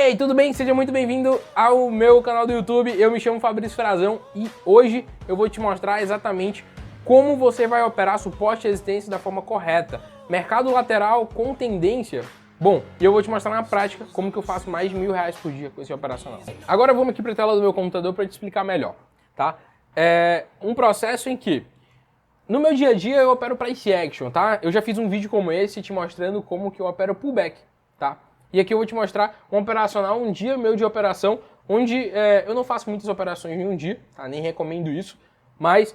aí, tudo bem? Seja muito bem-vindo ao meu canal do YouTube. Eu me chamo Fabrício Frazão e hoje eu vou te mostrar exatamente como você vai operar suporte e resistência da forma correta. Mercado lateral com tendência. Bom, e eu vou te mostrar na prática como que eu faço mais de R$1.000 por dia com esse operacional. Agora vamos aqui para a tela do meu computador para te explicar melhor, tá? É um processo em que no meu dia a dia eu opero price action, tá? Eu já fiz um vídeo como esse te mostrando como que eu opero pullback, tá? E aqui eu vou te mostrar um operacional, um dia meu de operação, onde eu não faço muitas operações em um dia, tá? Nem recomendo isso, mas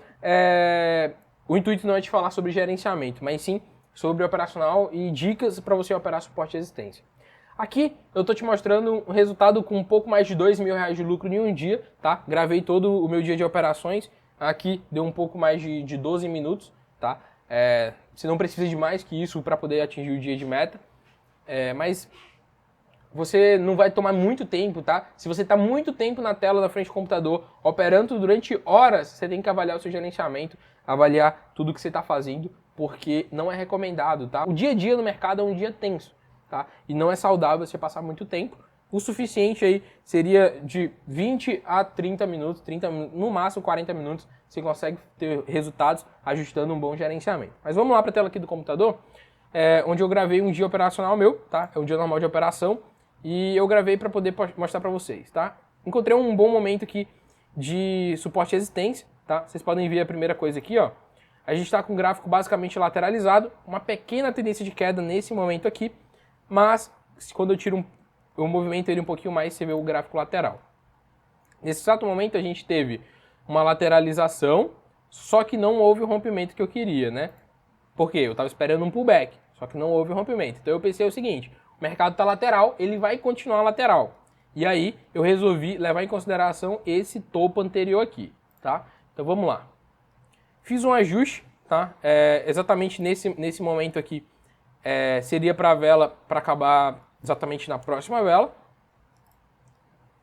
o intuito não é te falar sobre gerenciamento, mas sim sobre operacional e dicas para você operar suporte e resistência. Aqui eu estou te mostrando um resultado com um pouco mais de R$2.000 de lucro em um dia, tá? Gravei todo o meu dia de operações, aqui deu um pouco mais de 12 minutos, tá? Você não precisa de mais que isso para poder atingir o dia de meta, mas você não vai tomar muito tempo, tá? Se você está muito tempo na tela da frente do computador, operando durante horas, você tem que avaliar o seu gerenciamento, avaliar tudo que você está fazendo, porque não é recomendado, tá? O dia a dia no mercado é um dia tenso, tá? E não é saudável você passar muito tempo. O suficiente aí seria de 20 a 30 minutos, no máximo 40 minutos, você consegue ter resultados ajustando um bom gerenciamento. Mas vamos lá para a tela aqui do computador, onde eu gravei um dia operacional meu, tá? É um dia normal de operação. E eu gravei para poder mostrar para vocês, tá? Encontrei um bom momento aqui de suporte e resistência, tá? Vocês podem ver a primeira coisa aqui, ó. A gente está com o gráfico basicamente lateralizado, uma pequena tendência de queda nesse momento aqui, mas quando eu tiro eu movimento ele um pouquinho mais, você vê o gráfico lateral. Nesse exato momento a gente teve uma lateralização, só que não houve o rompimento que eu queria, né? Por quê? Eu estava esperando um pullback, só que não houve o rompimento. Então eu pensei o seguinte: o mercado está lateral, ele vai continuar lateral. E aí eu resolvi levar em consideração esse topo anterior aqui, tá? Então vamos lá. Fiz um ajuste, tá? Exatamente nesse momento aqui, seria para a vela, para acabar exatamente na próxima vela.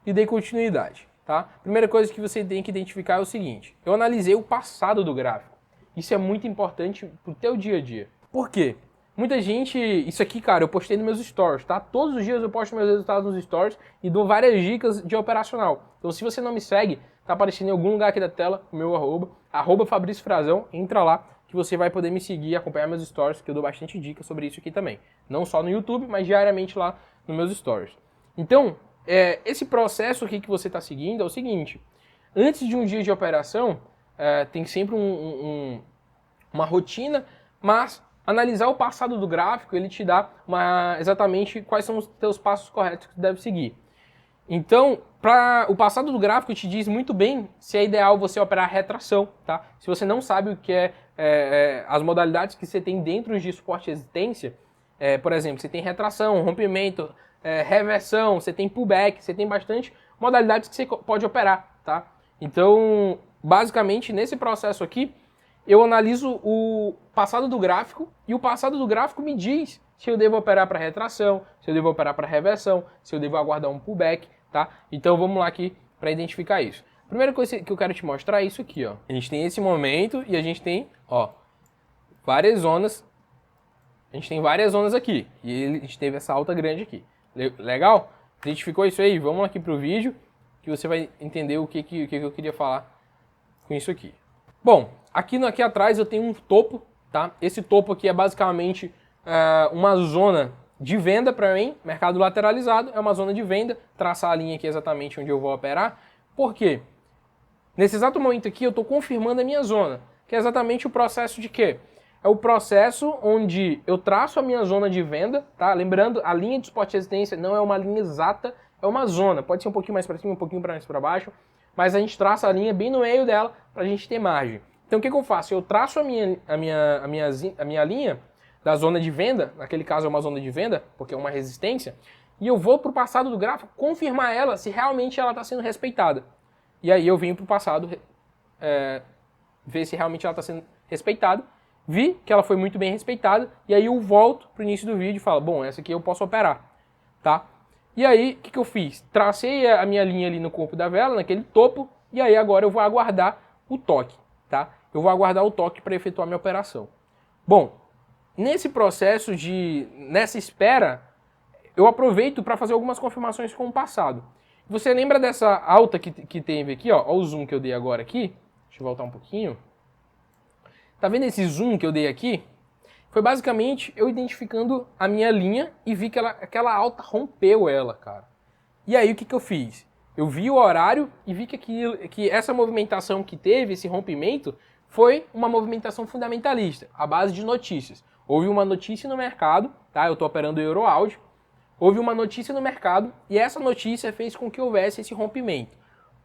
E dei continuidade, tá? Primeira coisa que você tem que identificar é o seguinte: eu analisei o passado do gráfico. Isso é muito importante para o teu dia a dia. Por quê? Muita gente, isso aqui, cara, eu postei nos meus stories, tá? Todos os dias eu posto meus resultados nos stories e dou várias dicas de operacional. Então, se você não me segue, tá aparecendo em algum lugar aqui da tela, o meu arroba Fabrício Frazão, entra lá que você vai poder me seguir e acompanhar meus stories, que eu dou bastante dicas sobre isso aqui também. Não só no YouTube, mas diariamente lá nos meus stories. Então, esse processo aqui que você está seguindo é o seguinte: antes de um dia de operação, tem sempre uma rotina, mas analisar o passado do gráfico, ele te dá exatamente quais são os teus passos corretos que você deve seguir. Então, o passado do gráfico te diz muito bem se é ideal você operar retração, tá? Se você não sabe o que as modalidades que você tem dentro de suporte e resistência, por exemplo, você tem retração, rompimento, reversão, você tem pullback, você tem bastante modalidades que você pode operar, tá? Então, basicamente, nesse processo aqui, eu analiso o passado do gráfico e o passado do gráfico me diz se eu devo operar para retração, se eu devo operar para reversão, se eu devo aguardar um pullback, tá? Então vamos lá aqui para identificar isso. A primeira coisa que eu quero te mostrar é isso aqui, ó. A gente tem esse momento e a gente tem, ó, várias zonas. A gente tem várias zonas aqui e a gente teve essa alta grande aqui. Legal? Identificou isso aí? Vamos aqui para o vídeo que você vai entender o que eu queria falar com isso aqui. Bom, aqui atrás eu tenho um topo, tá? Esse topo aqui é basicamente uma zona de venda para mim, mercado lateralizado, é uma zona de venda, traçar a linha aqui exatamente onde eu vou operar. Por quê? Nesse exato momento aqui eu estou confirmando a minha zona, que é exatamente o processo de quê? É o processo onde eu traço a minha zona de venda, tá? Lembrando, a linha de suporte e resistência não é uma linha exata, é uma zona, pode ser um pouquinho mais para cima, um pouquinho mais para baixo, mas a gente traça a linha bem no meio dela para a gente ter margem. Então o que eu faço? Eu traço a minha linha da zona de venda, naquele caso é uma zona de venda, porque é uma resistência, e eu vou para o passado do gráfico confirmar ela se realmente ela está sendo respeitada. E aí eu venho para o passado ver se realmente ela está sendo respeitada, vi que ela foi muito bem respeitada, e aí eu volto para o início do vídeo e falo, bom, essa aqui eu posso operar, tá? E aí, o que eu fiz? Tracei a minha linha ali no corpo da vela, naquele topo, e aí agora eu vou aguardar o toque, tá? Eu vou aguardar o toque para efetuar minha operação. Bom, nesse processo nessa espera, eu aproveito para fazer algumas confirmações com o passado. Você lembra dessa alta que teve aqui, ó? Olha o zoom que eu dei agora aqui. Deixa eu voltar um pouquinho. Tá vendo esse zoom que eu dei aqui? Foi basicamente eu identificando a minha linha e vi que aquela alta rompeu ela, cara. E aí o que eu fiz? Eu vi o horário e vi que essa movimentação que teve, esse rompimento, foi uma movimentação fundamentalista, à base de notícias. Houve uma notícia no mercado, tá? Eu estou operando EuroAudio. Houve uma notícia no mercado e essa notícia fez com que houvesse esse rompimento.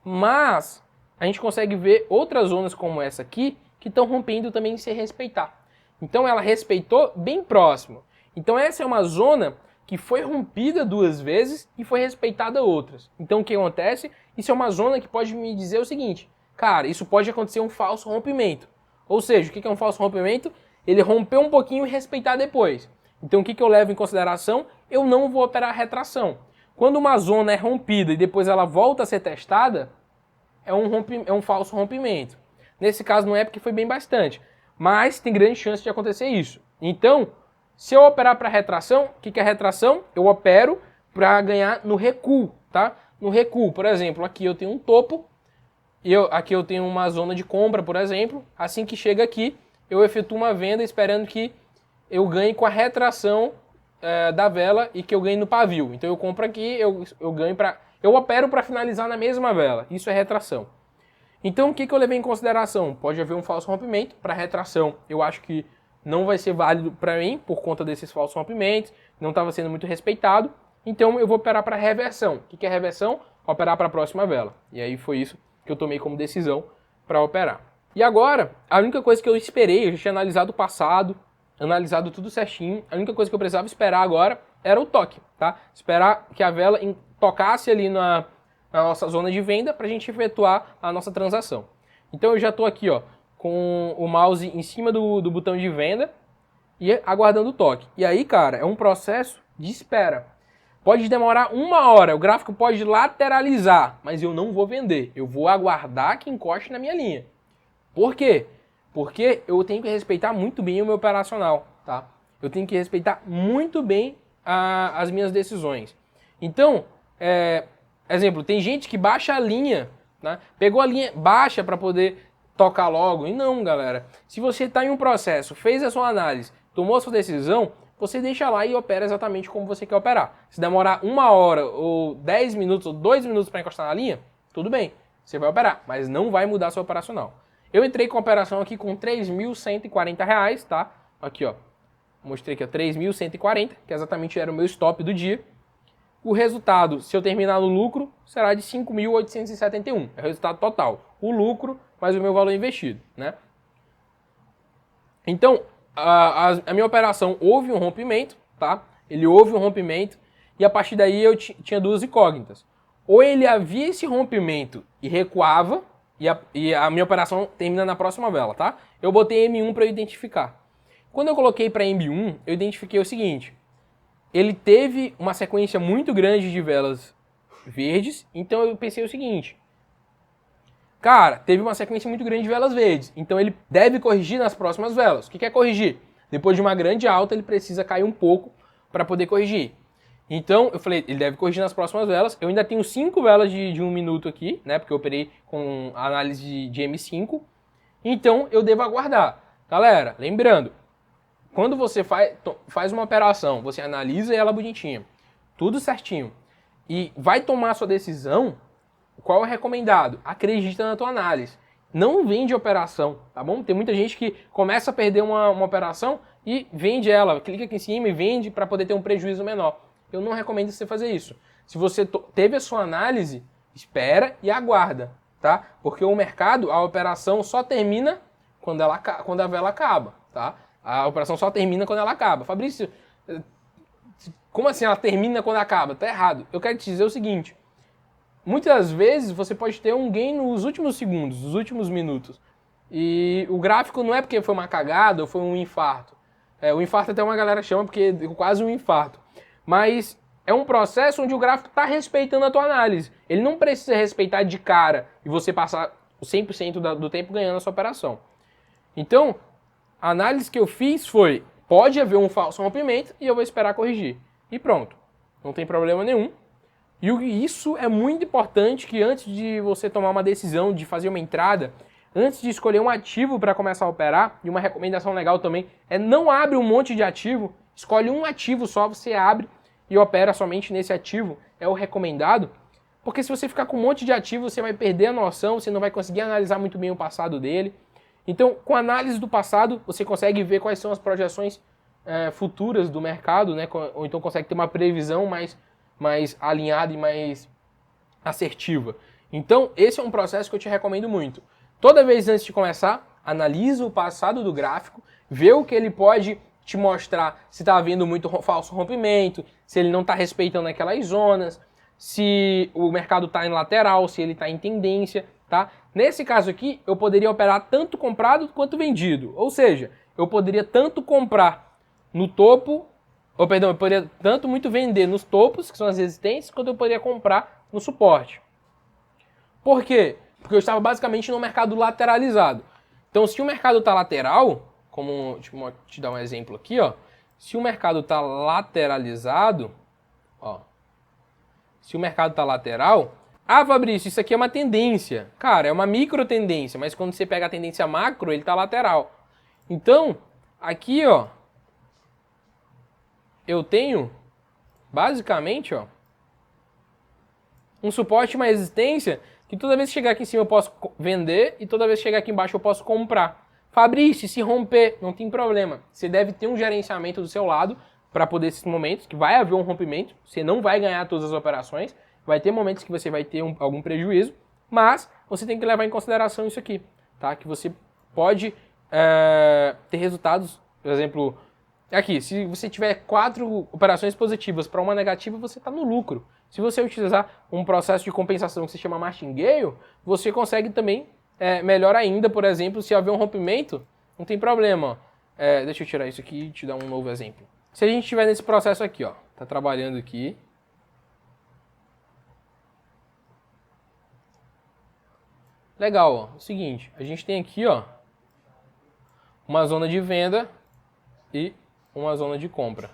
Mas a gente consegue ver outras zonas como essa aqui que estão rompendo também sem respeitar. Então ela respeitou bem próximo. Então essa é uma zona que foi rompida 2 vezes e foi respeitada outras. Então o que acontece? Isso é uma zona que pode me dizer o seguinte: cara, isso pode acontecer um falso rompimento. Ou seja, o que é um falso rompimento? Ele rompeu um pouquinho e respeitar depois. Então o que eu levo em consideração? Eu não vou operar retração. Quando uma zona é rompida e depois ela volta a ser testada, é um falso rompimento. Nesse caso não é, porque foi bem bastante. Mas tem grande chance de acontecer isso. Então, se eu operar para retração, o que é retração? Eu opero para ganhar no recuo, tá? No recuo, por exemplo, aqui eu tenho um topo, e aqui eu tenho uma zona de compra, por exemplo. Assim que chega aqui, eu efetuo uma venda esperando que eu ganhe com a retração da vela e que eu ganhe no pavio. Então eu compro aqui, eu ganho para... Eu opero para finalizar na mesma vela. Isso é retração. Então o que eu levei em consideração? Pode haver um falso rompimento. Para retração, eu acho que não vai ser válido para mim por conta desses falsos rompimentos. Não estava sendo muito respeitado. Então eu vou operar para reversão. O que é reversão? Operar para a próxima vela. E aí foi isso que eu tomei como decisão para operar. E agora, a única coisa que eu esperei, eu já tinha analisado o passado, analisado tudo certinho, a única coisa que eu precisava esperar agora era o toque, tá? Esperar que a vela tocasse ali na nossa zona de venda para a gente efetuar a nossa transação. Então eu já estou aqui, ó, com o mouse em cima do botão de venda e aguardando o toque. E aí, cara, é um processo de espera. Pode demorar 1 hora, o gráfico pode lateralizar, mas eu não vou vender. Eu vou aguardar que encoste na minha linha. Por quê? Porque eu tenho que respeitar muito bem o meu operacional, tá? Eu tenho que respeitar muito bem as minhas decisões. Então, exemplo, tem gente que baixa a linha, né? Pegou a linha baixa para poder tocar logo. E não, galera. Se você está em um processo, fez a sua análise, tomou a sua decisão, você deixa lá e opera exatamente como você quer operar. Se demorar 1 hora, ou 10 minutos, ou 2 minutos para encostar na linha, tudo bem, você vai operar, mas não vai mudar seu operacional. Eu entrei com a operação aqui com R$ 3.140, tá? Aqui, ó. Mostrei aqui, ó, 3.140, que exatamente era o meu stop do dia. O resultado, se eu terminar no lucro, será de 5.871. É o resultado total. O lucro mais o meu valor investido, né? Então, a minha operação houve um rompimento, tá? Ele houve um rompimento e a partir daí eu tinha 2 incógnitas. Ou ele havia esse rompimento e recuava, e a minha operação termina na próxima vela, tá? Eu botei M1 para eu identificar. Quando eu coloquei para M1, eu identifiquei o seguinte: ele teve uma sequência muito grande de velas verdes, então eu pensei o seguinte: cara, teve uma sequência muito grande de velas verdes, então ele deve corrigir nas próximas velas. O que é corrigir? Depois de uma grande alta, ele precisa cair um pouco para poder corrigir. Então, eu falei, ele deve corrigir nas próximas velas. Eu ainda tenho 5 velas de 1 minuto aqui, né? Porque eu operei com análise de M5. Então, eu devo aguardar. Galera, lembrando, quando você faz uma operação, você analisa ela bonitinha, tudo certinho, e vai tomar a sua decisão, qual é o recomendado? Acredita na tua análise. Não vende operação, tá bom? Tem muita gente que começa a perder uma operação e vende ela, clica aqui em cima e vende para poder ter um prejuízo menor. Eu não recomendo você fazer isso. Se você teve a sua análise, espera e aguarda, tá? Porque o mercado, a operação só termina quando a vela acaba, tá? A operação só termina quando ela acaba. Fabrício, como assim ela termina quando acaba? Tá errado. Eu quero te dizer o seguinte: muitas vezes você pode ter um gain nos últimos segundos, nos últimos minutos. E o gráfico não é porque foi uma cagada ou foi um infarto. O infarto até uma galera chama porque é quase um infarto. Mas é um processo onde o gráfico está respeitando a tua análise. Ele não precisa respeitar de cara e você passar 100% do tempo ganhando a sua operação. Então, a análise que eu fiz foi: pode haver um falso rompimento e eu vou esperar corrigir. E pronto. não tem problema nenhum. E isso é muito importante, que antes de você tomar uma decisão de fazer uma entrada, antes de escolher um ativo para começar a operar, e uma recomendação legal também é não abre um monte de ativo, escolhe um ativo só, você abre e opera somente nesse ativo, é o recomendado, porque se você ficar com um monte de ativo, você vai perder a noção, você não vai conseguir analisar muito bem o passado dele. Então, com a análise do passado, você consegue ver quais são as projeções futuras do mercado, né? Ou então consegue ter uma previsão mais alinhada e mais assertiva. Então, esse é um processo que eu te recomendo muito. Toda vez antes de começar, analisa o passado do gráfico, vê o que ele pode te mostrar, se está havendo muito falso rompimento, se ele não está respeitando aquelas zonas, se o mercado está em lateral, se ele está em tendência, tá? Nesse caso aqui, eu poderia operar tanto comprado quanto vendido. Ou seja, eu poderia tanto comprar no topo, ou perdão, eu poderia tanto muito vender nos topos, que são as resistências, quanto eu poderia comprar no suporte. Por quê? Porque eu estava basicamente no mercado lateralizado. Então, se o mercado está lateral, como deixa eu te dar um exemplo aqui, ó. Se o mercado está lateralizado, ó. Se o mercado está lateral, Fabrício, isso aqui é uma tendência. Cara, é uma micro tendência, mas quando você pega a tendência macro, ele está lateral. Então, aqui, ó, eu tenho, basicamente, ó, um suporte e uma resistência que toda vez que chegar aqui em cima eu posso vender e toda vez que chegar aqui embaixo eu posso comprar. Fabrício, se romper, não tem problema. Você deve ter um gerenciamento do seu lado para poder esses momentos, que vai haver um rompimento, você não vai ganhar todas as operações, vai ter momentos que você vai ter algum prejuízo, mas você tem que levar em consideração isso aqui, tá? Que você pode ter resultados, por exemplo, aqui, se você tiver 4 operações positivas para uma negativa, você está no lucro. Se você utilizar um processo de compensação que se chama martingale, você consegue também, melhor ainda, por exemplo, se haver um rompimento, não tem problema. Deixa eu tirar isso aqui e te dar um novo exemplo. Se a gente estiver nesse processo aqui, ó, tá trabalhando aqui. Legal, ó, o seguinte, a gente tem aqui, ó, uma zona de venda e uma zona de compra.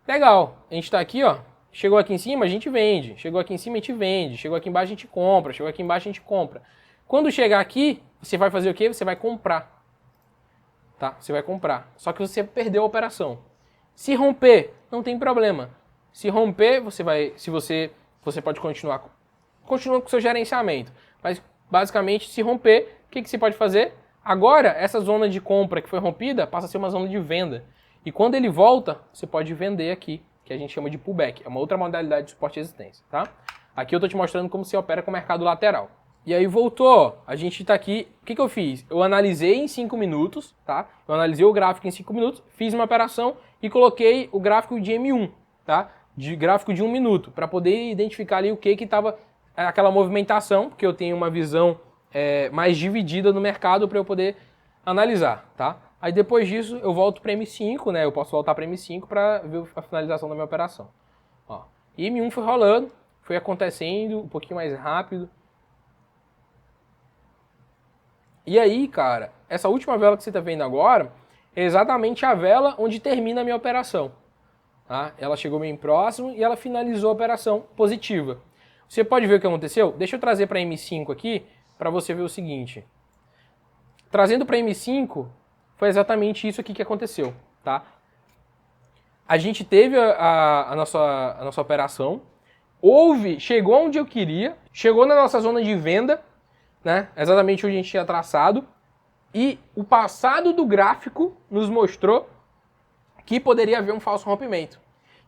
Legal, a gente está aqui, ó, chegou aqui em cima, a gente vende, chegou aqui em cima, a gente vende, chegou aqui embaixo, a gente compra, chegou aqui embaixo, a gente compra. Quando chegar aqui, você vai fazer o quê? Você vai comprar, tá? Você vai comprar, só que você perdeu a operação. Se romper, não tem problema. Se romper, você pode continuar com o seu gerenciamento, mas basicamente, se romper, o que você pode fazer? Agora, essa zona de compra que foi rompida passa a ser uma zona de venda. E quando ele volta, você pode vender aqui, que a gente chama de pullback. É uma outra modalidade de suporte e resistência, tá? Aqui eu estou te mostrando como você opera com o mercado lateral. E aí voltou, a gente está aqui, o que eu fiz? Eu analisei em 5 minutos, tá? Eu analisei o gráfico em 5 minutos, fiz uma operação e coloquei o gráfico de M1, tá? De gráfico de 1 minuto, para poder identificar ali o que estava aquela movimentação, porque eu tenho uma visão mais dividida no mercado para eu poder analisar, tá? Aí depois disso eu volto para M5, né? Eu posso voltar para M5 para ver a finalização da minha operação. Ó, e M1 foi rolando, foi acontecendo um pouquinho mais rápido. E aí, cara, essa última vela que você está vendo agora é exatamente a vela onde termina a minha operação. Tá? Ela chegou bem próximo e ela finalizou a operação positiva. Você pode ver o que aconteceu? Deixa eu trazer para M5 aqui para você ver o seguinte. Trazendo para M5, foi exatamente isso aqui que aconteceu. Tá? A gente teve a nossa operação, chegou onde eu queria, chegou na nossa zona de venda, né? Exatamente onde a gente tinha traçado, e o passado do gráfico nos mostrou que poderia haver um falso rompimento.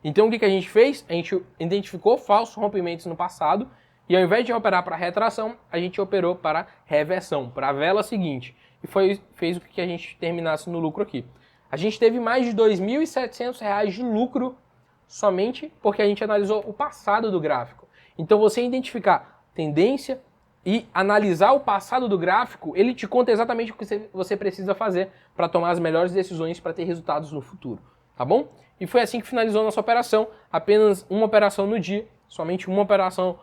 Então o que a gente fez? A gente identificou falsos rompimentos no passado e ao invés de operar para retração, a gente operou para reversão, para a vela seguinte. E fez o que a gente terminasse no lucro aqui. A gente teve mais de R$ 2.700 de lucro somente porque a gente analisou o passado do gráfico. Então você identificar tendência e analisar o passado do gráfico, ele te conta exatamente o que você precisa fazer para tomar as melhores decisões para ter resultados no futuro, tá bom? E foi assim que finalizou a nossa operação, apenas uma operação no dia, somente uma operação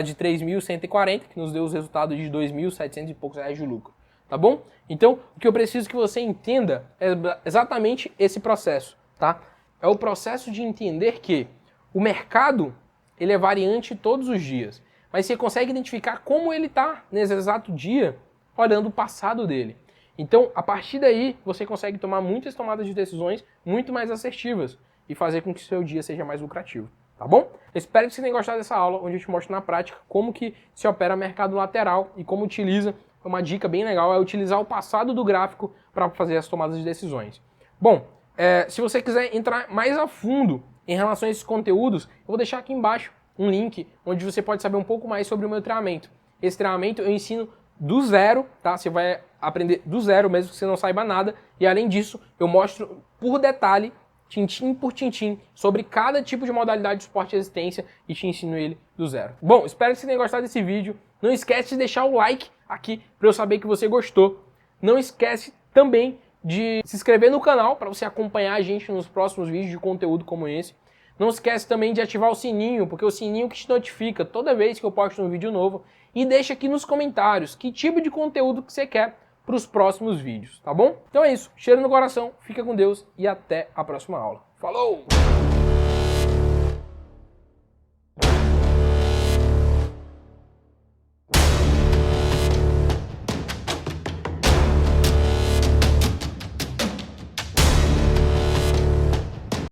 de 3.140, que nos deu os resultados de 2.700 e poucos reais de lucro, tá bom? Então, o que eu preciso que você entenda é exatamente esse processo, tá? É o processo de entender que O mercado, ele é variante todos os dias, mas você consegue identificar como ele está nesse exato dia olhando o passado dele. Então, a partir daí, você consegue tomar muitas tomadas de decisões muito mais assertivas e fazer com que o seu dia seja mais lucrativo, tá bom? Eu espero que você tenha gostado dessa aula, onde eu te mostro na prática como que se opera mercado lateral e como utiliza. Uma dica bem legal é utilizar o passado do gráfico para fazer as tomadas de decisões. Bom, se você quiser entrar mais a fundo em relação a esses conteúdos, eu vou deixar aqui embaixo um link onde você pode saber um pouco mais sobre o meu treinamento. Esse treinamento eu ensino do zero, tá? Você vai aprender do zero mesmo que você não saiba nada. E além disso, eu mostro por detalhe, tintim por tintim, sobre cada tipo de modalidade de esporte e resistência e te ensino ele do zero. Bom, espero que você tenha gostado desse vídeo. Não esquece de deixar o like aqui para eu saber que você gostou. Não esquece também de se inscrever no canal para você acompanhar a gente nos próximos vídeos de conteúdo como esse. Não esquece também de ativar o sininho, porque é o sininho que te notifica toda vez que eu posto um vídeo novo. E deixa aqui nos comentários que tipo de conteúdo que você quer para os próximos vídeos, tá bom? Então é isso, cheiro no coração, fica com Deus e até a próxima aula. Falou!